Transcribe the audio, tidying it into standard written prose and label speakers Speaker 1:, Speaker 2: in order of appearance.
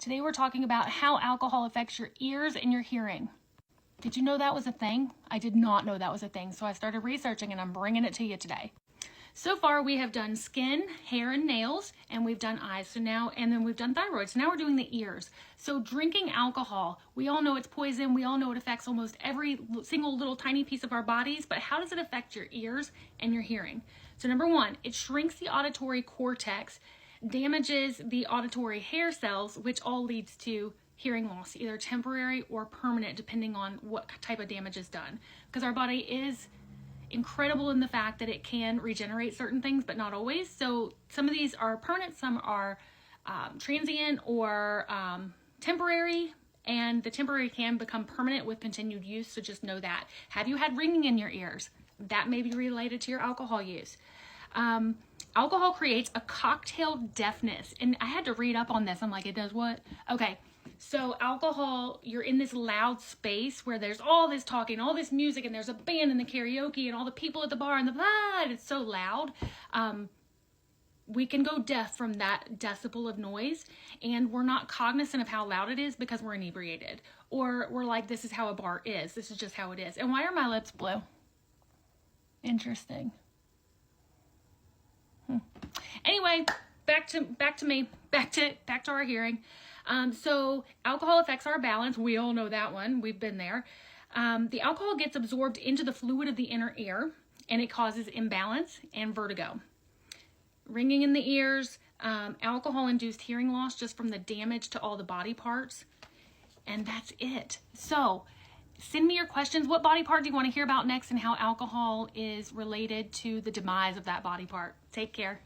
Speaker 1: Today we're talking about how alcohol affects your ears and your hearing. Did you know that was a thing? I did not know that was a thing, so I started researching and I'm bringing it to you today. So far we have done skin, hair, and nails, and we've done eyes, and then we've done thyroid. So now we're doing the ears. So drinking alcohol, we all know it's poison. We all know it affects almost every single little tiny piece of our bodies, but how does it affect your ears and your hearing? So number one, it shrinks the auditory cortex, damages the auditory hair cells, which all leads to hearing loss, either temporary or permanent, depending on what type of damage is done. Because our body is incredible in the fact that it can regenerate certain things, but not always. So some of these are permanent, some are transient or temporary, and the temporary can become permanent with continued use, so just know that. Have you had ringing in your ears? That may be related to your alcohol use. Alcohol creates a cocktail deafness, and I had to read up on this. I'm like, it does what? Okay. So alcohol, you're in this loud space where there's all this talking, all this music, and there's a band and the karaoke and all the people at the bar and and it's so loud. We can go deaf from that decibel of noise, and we're not cognizant of how loud it is because we're inebriated. Or we're like, this is how a bar is. This is just how it is. And why are my lips blue? Interesting. Anyway, back to our hearing. So alcohol affects our balance. We all know that one. We've been there. The alcohol gets absorbed into the fluid of the inner ear, and it causes imbalance and vertigo. Ringing in the ears, alcohol-induced hearing loss just from the damage to all the body parts. And that's it. So send me your questions. What body part do you want to hear about next, and how alcohol is related to the demise of that body part? Take care.